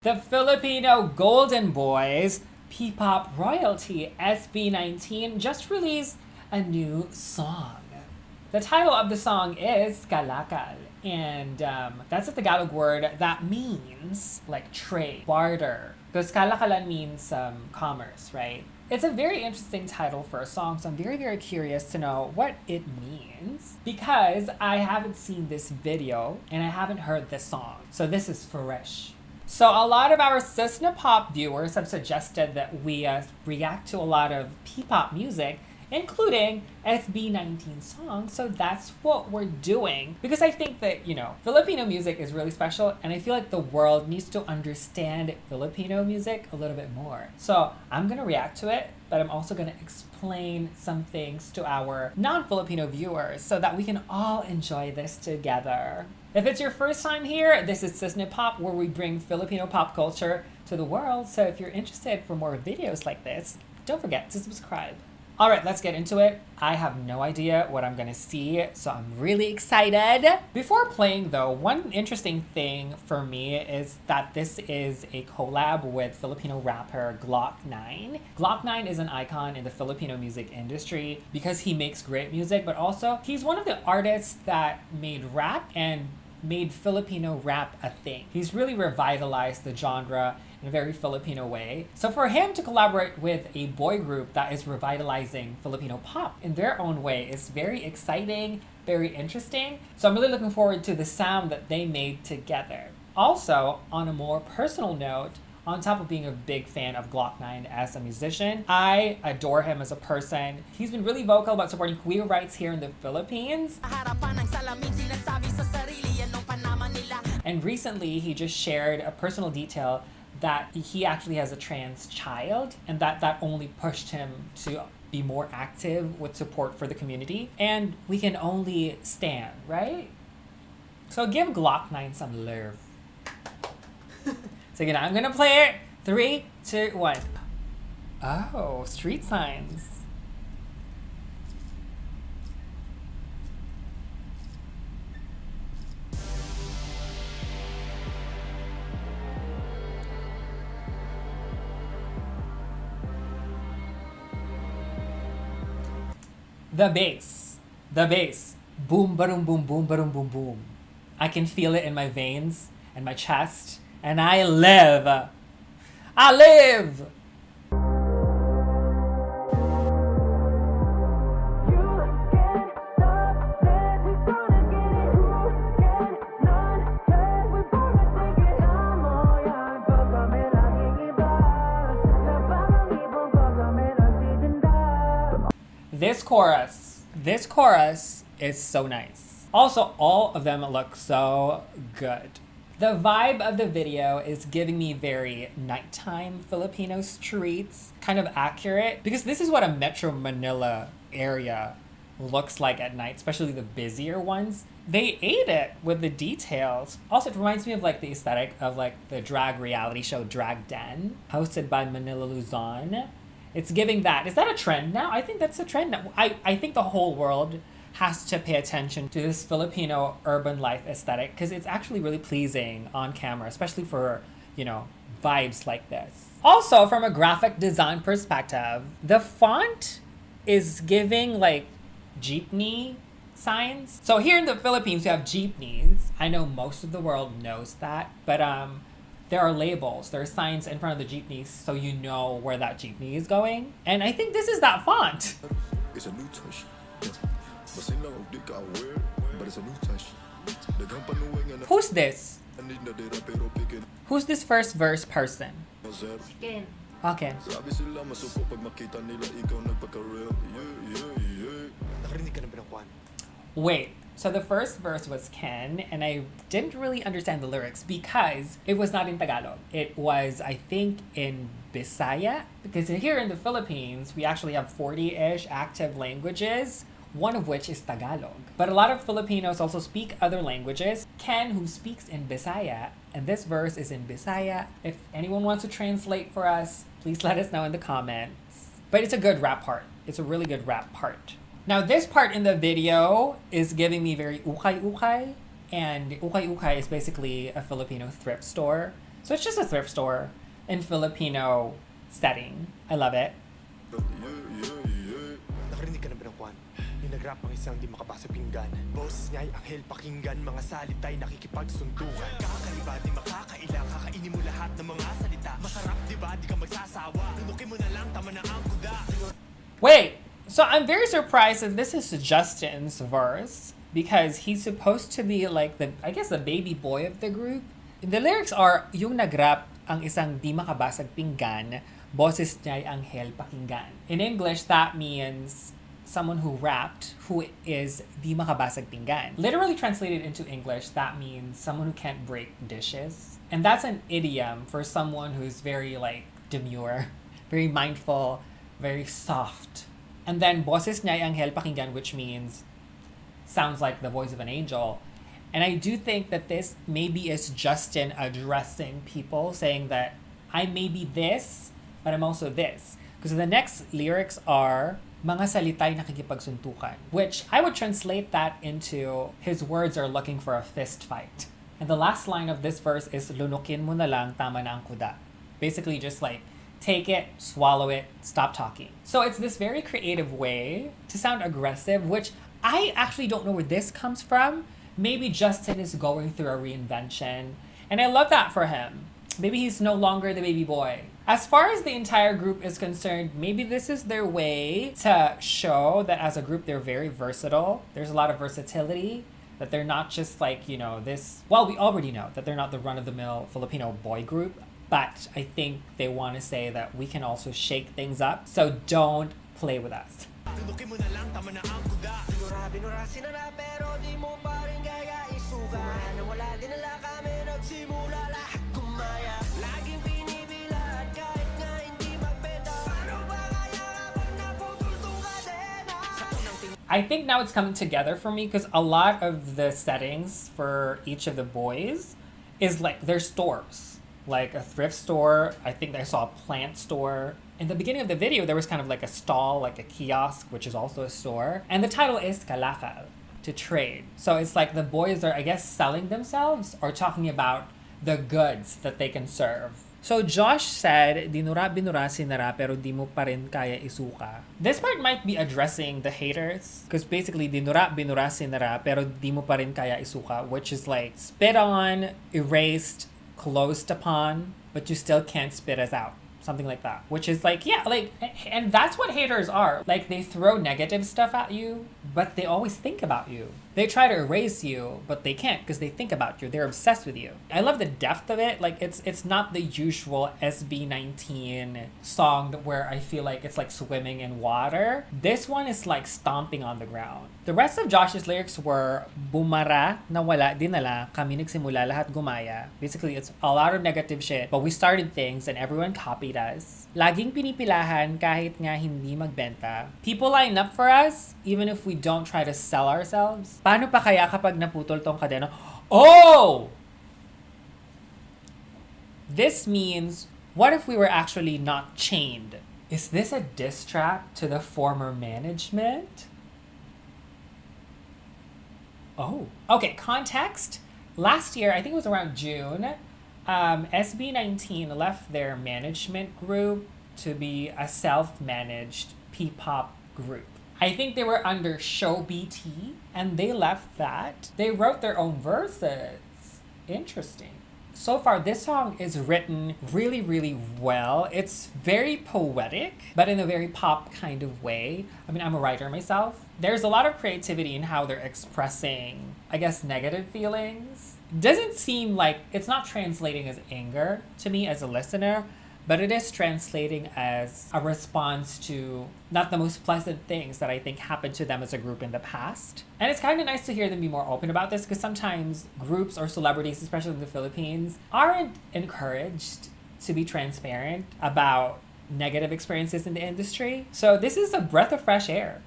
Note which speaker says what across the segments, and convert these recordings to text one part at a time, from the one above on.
Speaker 1: The Filipino Golden Boys, P-pop royalty SB19 just released a new song. The title of the song is Kalakal, and that's a Tagalog word that means like trade, barter. Because kalakalan means commerce, right? It's a very interesting title for a song, so I'm very, very curious to know what it means because I haven't seen this video and I haven't heard this song. So this is fresh. So a lot of our SISNE Pop viewers have suggested that we react to a lot of P-pop music, including SB19 songs. So that's what we're doing because I think that, Filipino music is really special and I feel like the world needs to understand Filipino music a little bit more. So I'm gonna react to it, but I'm also gonna explain some things to our non-Filipino viewers so that we can all enjoy this together. If it's your first time here, this is SISNE Pop, where we bring Filipino pop culture to the world. So if you're interested for more videos like this, don't forget to subscribe. All right, let's get into it. I have no idea what I'm gonna see, so I'm really excited. Before playing though, one interesting thing for me is that this is a collab with Filipino rapper Gloc-9. Gloc-9 is an icon in the Filipino music industry because he makes great music, but also he's one of the artists that made rap and made Filipino rap a thing. He's really revitalized the genre in a very Filipino way. So for him to collaborate with a boy group that is revitalizing Filipino pop in their own way is very exciting, very interesting. So I'm really looking forward to the sound that they made together. Also, on a more personal note, on top of being a big fan of Gloc-9 as a musician, I adore him as a person. He's been really vocal about supporting queer rights here in the Philippines. And recently, he just shared a personal detail that he actually has a trans child and that only pushed him to be more active with support for the community. And we can only stand, right? So give Gloc-9 some love. So again, I'm gonna play it. 3, 2, 1. Oh, street signs. The bass. Boom, ba-dum, boom, boom, ba-dum, boom, boom. I can feel it in my veins and my chest. And I live. I live! This chorus is so nice. Also, all of them look so good. The vibe of the video is giving me very nighttime Filipino streets, kind of accurate, because this is what a Metro Manila area looks like at night, especially the busier ones. They ate it with the details. Also, it reminds me of like the aesthetic of like the drag reality show Drag Den, hosted by Manila Luzon. It's giving that. Is that a trend now? I think that's a trend now. I think the whole world has to pay attention to this Filipino urban life aesthetic because it's actually really pleasing on camera, especially for, vibes like this. Also, from a graphic design perspective, the font is giving like jeepney signs. So here in the Philippines, we have jeepneys. I know most of the world knows that, but there are labels, there are signs in front of the jeepneys so you know where that jeepney is going. And I think this is that font.
Speaker 2: It's a new touch.
Speaker 1: Who's this? Who's this first verse person?
Speaker 3: Ken.
Speaker 1: Okay. Wait, so the first verse was Ken, and I didn't really understand the lyrics because it was not in Tagalog. It was, I think, in Bisaya. Because here in the Philippines, we actually have 40-ish active languages, one of which is Tagalog. But a lot of Filipinos also speak other languages. Ken, who speaks in Bisaya, and this verse is in Bisaya. If anyone wants to translate for us, please let us know in the comments. But it's a good rap part. It's a really good rap part. Now this part in the video is giving me very ukay-ukay. And ukay-ukay is basically a Filipino thrift store. So it's just a thrift store in Filipino setting. I love it.
Speaker 2: Nakarinig ka na ba ng kwan? Yung nag-rap ang isang di makabasa pinggan. Boses niya'y anghel pakinggan. Mga salita'y nakikipagsuntukan. Kakaiba di makakaila. Kakainin mo lahat ng mga salita. Masarap di ba? Di ka magsasawa. Tunukin mo na lang, tama na ang kuda.
Speaker 1: Wait, so I'm very surprised that this is Justin's verse because he's supposed to be like I guess the baby boy of the group. The lyrics are, yung nag-rap ang isang di makabasag pinggan, boses niya'y anghel pakinggan. In English, that means someone who rapped who is di makabasag pinggan. Literally translated into English, that means someone who can't break dishes. And that's an idiom for someone who's very like demure, very mindful, very soft. And then boses niya'y anghel pakinggan, which means sounds like the voice of an angel. And I do think that this maybe is Justin addressing people, saying that I may be this, but I'm also this. Because the next lyrics are, mga salita'y nakikipagsuntukan, which I would translate that into his words are looking for a fist fight. And the last line of this verse is, lunukin mo na lang, tama na ang kuda. Basically just like, take it, swallow it, stop talking. So it's this very creative way to sound aggressive, which I actually don't know where this comes from. Maybe Justin is going through a reinvention. And I love that for him. Maybe he's no longer the baby boy. As far as the entire group is concerned, maybe this is their way to show that as a group, they're very versatile. There's a lot of versatility. That they're not just like, you know, this... Well, we already know that they're not the run-of-the-mill Filipino boy group. But I think they want to say that we can also shake things up. So don't play with us. I think now it's coming together for me because a lot of the settings for each of the boys is like their stores. Like a thrift store. I think I saw a plant store. In the beginning of the video, there was kind of like a stall, like a kiosk, which is also a store. And the title is Kalakal, to trade. So it's like the boys are, I guess, selling themselves or talking about the goods that they can serve. So Josh said, dinura-binura sinara pero di mo pa rin kaya isuka. This part might be addressing the haters. Because basically, dinura-binura sinara pero di mo pa rin kaya isuka. Which is like, spit on, erased, closed upon, but you still can't spit us out. Something like that. Which is like, yeah, like, and that's what haters are. Like, they throw negative stuff at you, but they always think about you. They try to erase you, but they can't because they think about you. They're obsessed with you. I love the depth of it. Like, it's not the usual SB19 song where I feel like it's like swimming in water. This one is like stomping on the ground. The rest of Josh's lyrics were, bumara, nawala, dinala, kami nagsimula, lahat gumaya. Basically, it's a lot of negative shit, but we started things and everyone copied us. Laging pinipilahan kahit nga hindi magbenta. People line up for us, even if we don't try to sell ourselves. Paano pa kaya kapag naputol tong kadena? Oh! This means, what if we were actually not chained? Is this a diss track to the former management? Oh. Okay, context. Last year, I think it was around June, SB19 left their management group to be a self-managed P-pop group. I think they were under Show BT, and they left that. They wrote their own verses. Interesting. So far, this song is written really, really well. It's very poetic, but in a very pop kind of way. I mean, I'm a writer myself. There's a lot of creativity in how they're expressing, I guess, negative feelings. Doesn't seem like it's not translating as anger to me as a listener, but it is translating as a response to not the most pleasant things that I think happened to them as a group in the past. And it's kind of nice to hear them be more open about this because sometimes groups or celebrities, especially in the Philippines, aren't encouraged to be transparent about negative experiences in the industry. So this is a breath of fresh air.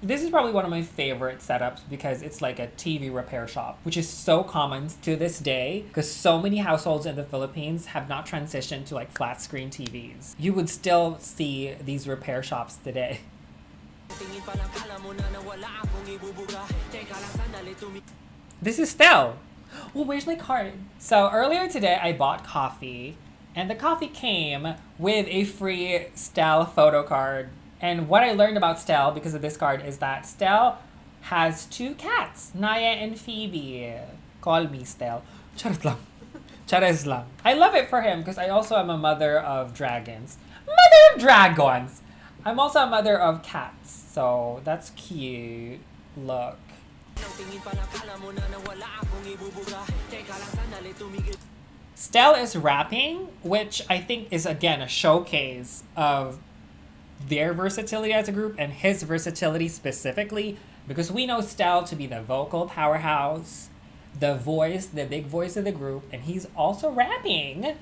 Speaker 1: This is probably one of my favorite setups because it's like a TV repair shop, which is so common to this day because so many households in the Philippines have not transitioned to like flat screen TVs. You would still see these repair shops today. This is Stell. Oh, where's my card? So earlier today, I bought coffee, and the coffee came with a free Stell photo card. And what I learned about Stell because of this card is that Stell has 2 cats, Naya and Phoebe. Call me Stell. Charot lang. Chares lang. I love it for him because I also am a mother of dragons. Mother of dragons! I'm also a mother of cats, so that's cute. Look. Stell is rapping, which I think is again a showcase of their versatility as a group and his versatility specifically, because we know Stell to be the vocal powerhouse, the voice, the big voice of the group, and he's also rapping,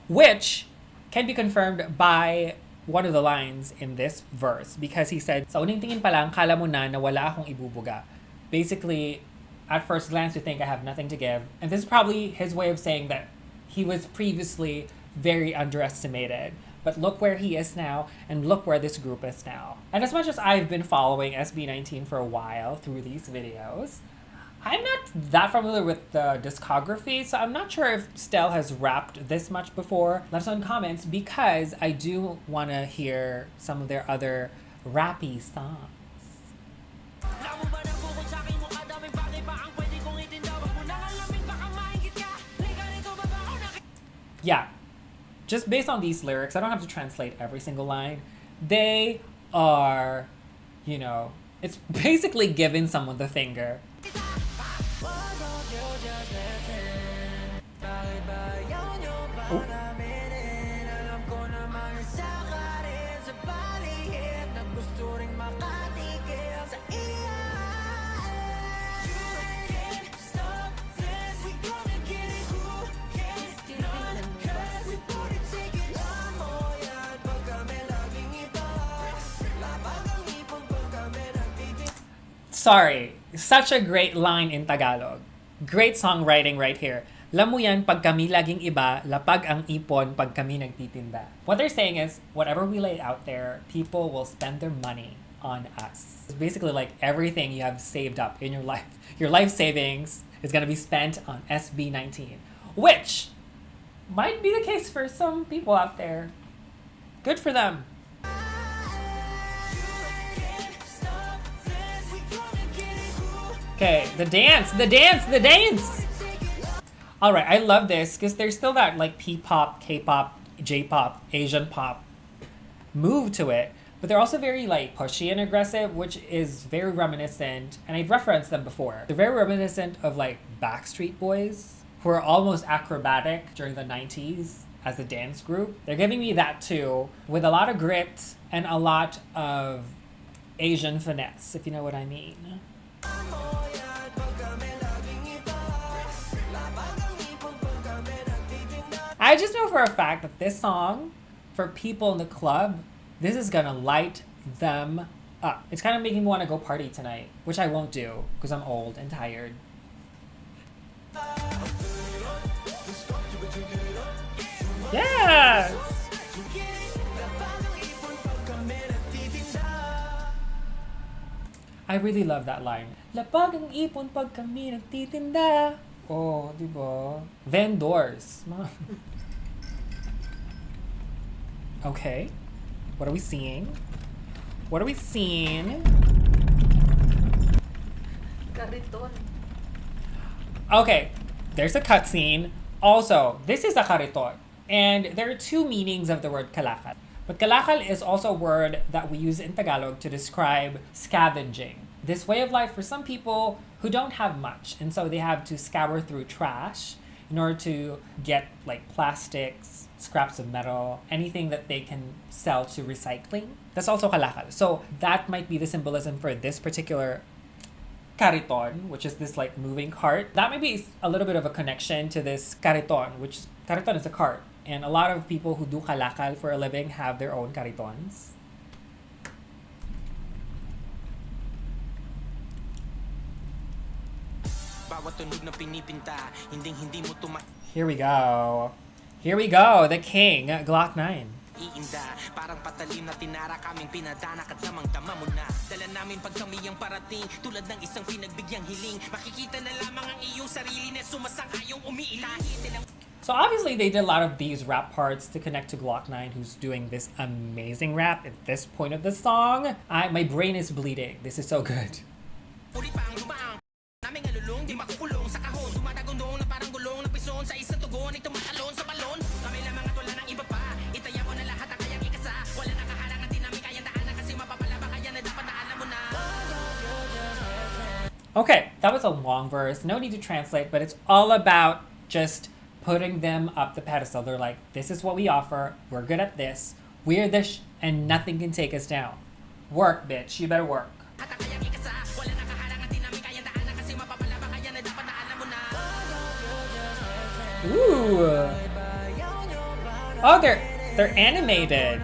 Speaker 1: which can be confirmed by one of the lines in this verse, because he said, "Sa uning tingin pa lang, kala mo na wala akong ibubuga." Basically, at first glance, you think I have nothing to give. And this is probably his way of saying that he was previously very underestimated. But look where he is now, and look where this group is now. And as much as I've been following SB19 for a while through these videos, I'm not that familiar with the discography, so I'm not sure if Stell has rapped this much before. Let us know in comments, because I do want to hear some of their other rappy songs. Yeah, just based on these lyrics, I don't have to translate every single line. They are, you know, it's basically giving someone the finger. Ooh. Sorry, such a great line in Tagalog. Great songwriting right here. Lamu yan pag kami laging iba, lapag ang ipon pag kami nagtitinda. What they're saying is, whatever we lay out there, people will spend their money on us. It's basically like everything you have saved up in your life savings is gonna be spent on SB19, which might be the case for some people out there. Good for them. Okay, the dance! Alright, I love this because there's still that like P-pop, K-pop, J-pop, Asian pop move to it, but they're also very like pushy and aggressive, which is very reminiscent, and I've referenced them before. They're very reminiscent of like Backstreet Boys, who are almost acrobatic during the 90s as a dance group. They're giving me that too, with a lot of grit and a lot of Asian finesse, if you know what I mean. I just know for a fact that this song, for people in the club, this is gonna light them up. It's kind of making me want to go party tonight, which I won't do because I'm old and tired. Yes! I really love that line. Lapag ang ipon pag kami nagtitinda. Oh, diba? Vendors. Okay. What are we seeing? What are we seeing?
Speaker 3: Kariton.
Speaker 1: Okay, there's a cutscene. Also, this is a kariton. And there are 2 meanings of the word kalakal. But kalakal is also a word that we use in Tagalog to describe scavenging. This way of life for some people who don't have much, and so they have to scour through trash in order to get like plastics, scraps of metal, anything that they can sell to recycling. That's also kalakal. So that might be the symbolism for this particular kariton, which is this like moving cart. That might be a little bit of a connection to this kariton, which kariton is a cart. And a lot of people who do kalakal for a living have their own karitons. Here we go. Here we go, the king, Gloc-9.
Speaker 3: iinda. Parang patalim na tinara kaming pinadanak at namang dama mo na. Dala namin pag kami ang parating, tulad ng isang pinagbigyang hiling. Makikita na lamang ang iyong sarili na sumasang-ayong umiiling.
Speaker 1: So obviously they did a lot of these rap parts to connect to Gloc-9, who's doing this amazing rap at this point of the song. My brain is bleeding. This is so good. Okay, that was a long verse. No need to translate, but it's all about just putting them up the pedestal. They're like, this is what we offer. We're good at this. We're this, and nothing can take us down. Work, bitch. You better work. Ooh. Oh, they're animated.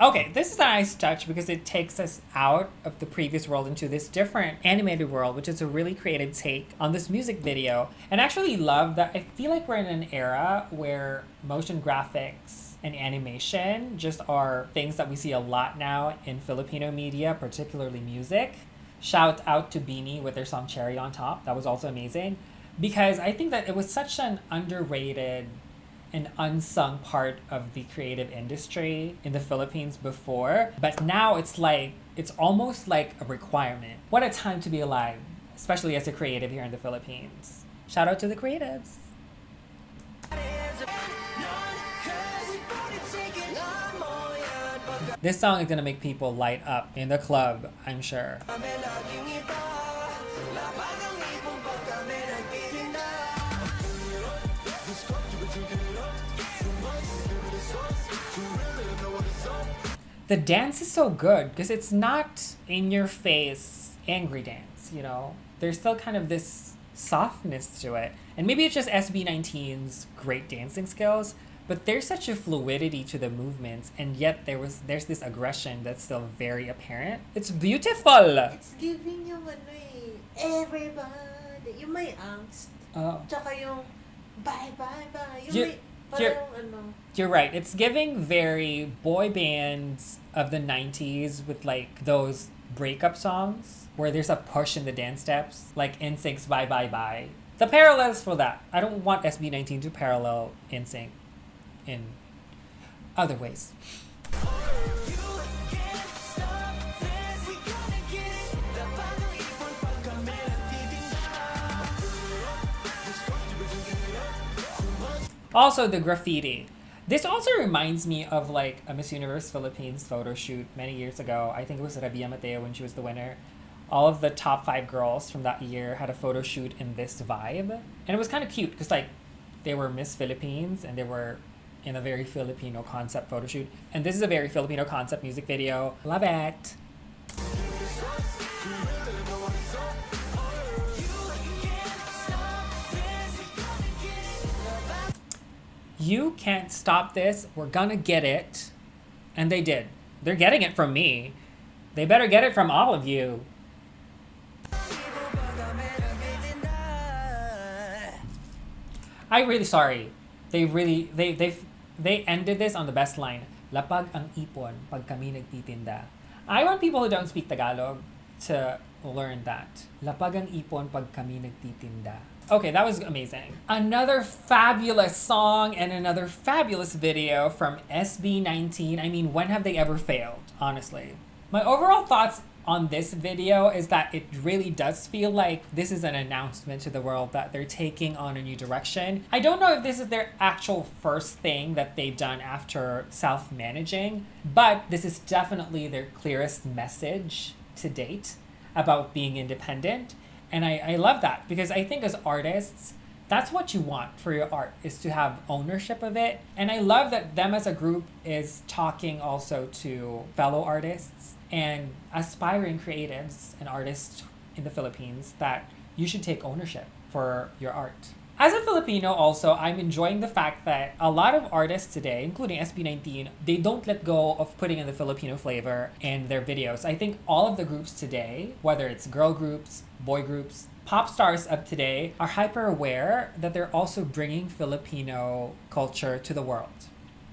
Speaker 1: Okay, this is a nice touch because it takes us out of the previous world into this different animated world, which is a really creative take on this music video. And I actually love that. I feel like we're in an era where motion graphics and animation just are things that we see a lot now in Filipino media, particularly music. Shout out to Beanie with their song Cherry on Top. That was also amazing because I think that it was such an underrated an unsung part of the creative industry in the Philippines before, but now it's almost like a requirement. What a time to be alive, especially as a creative here in the Philippines. Shout out to the creatives. This song is gonna make people light up in the club, I'm sure. The dance is so good because it's not in your face angry dance, you know? There's still kind of this softness to it. And maybe it's just SB19's great dancing skills, but there's such a fluidity to the movements, and yet there's this aggression that's still very apparent. It's beautiful.
Speaker 4: It's giving yung everybody, yung may angst.
Speaker 1: Oh.
Speaker 4: Tsaka yung bye bye bye. Yung
Speaker 1: You-
Speaker 4: may parang
Speaker 1: You're right. It's giving very boy bands of the 90s with like those breakup songs where there's a push in the dance steps, like NSYNC's Bye Bye Bye. The parallels for that. I don't want SB19 to parallel NSYNC in other ways. Also, the graffiti. This also reminds me of like a Miss Universe Philippines photo shoot many years ago. I think it was Rabia Mateo when she was the winner. All of the top 5 girls from that year had a photo shoot in this vibe. And it was kind of cute because like they were Miss Philippines and they were in a very Filipino concept photo shoot. And this is a very Filipino concept music video. Love it. You can't stop this. We're gonna get it. And they did. They're getting it from me. They better get it from all of you. I'm really sorry. They ended this on the best line. Lapag ang ipon pag kami nagtitinda. I want people who don't speak Tagalog to learn that. Lapag ang ipon pag kami nagtitinda. Okay, that was amazing. Another fabulous song and another fabulous video from SB19. I mean, when have they ever failed, honestly? My overall thoughts on this video is that it really does feel like this is an announcement to the world that they're taking on a new direction. I don't know if this is their actual first thing that they've done after self-managing, but this is definitely their clearest message to date about being independent. And I love that because I think as artists, that's what you want for your art, is to have ownership of it. And I love that them as a group is talking also to fellow artists and aspiring creatives and artists in the Philippines that you should take ownership for your art. As a Filipino also, I'm enjoying the fact that a lot of artists today, including SB19, they don't let go of putting in the Filipino flavor in their videos. I think all of the groups today, whether it's girl groups, boy groups, pop stars of today, are hyper aware that they're also bringing Filipino culture to the world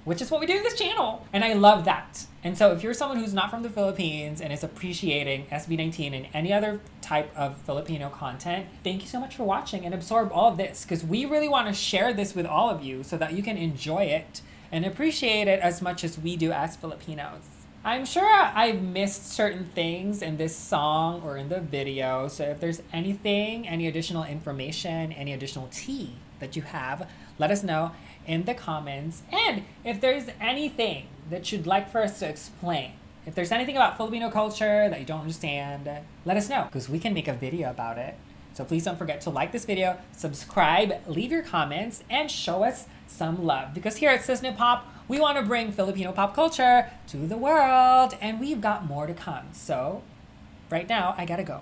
Speaker 1: which is what we do in this channel. And I love that. And so if you're someone who's not from the Philippines and is appreciating SB19 and any other type of Filipino content, thank you so much for watching and absorb all of this, because we really want to share this with all of you so that you can enjoy it and appreciate it as much as we do as Filipinos. I'm sure I've missed certain things in this song or in the video, so if there's anything, any additional information, any additional tea that you have, let us know in the comments. And if there's anything that you'd like for us to explain, if there's anything about Filipino culture that you don't understand, let us know, because we can make a video about it. So please don't forget to like this video, subscribe, leave your comments, and show us some love. Because here at SISNE Pop, we want to bring Filipino pop culture to the world, and we've got more to come. So right now, I gotta go.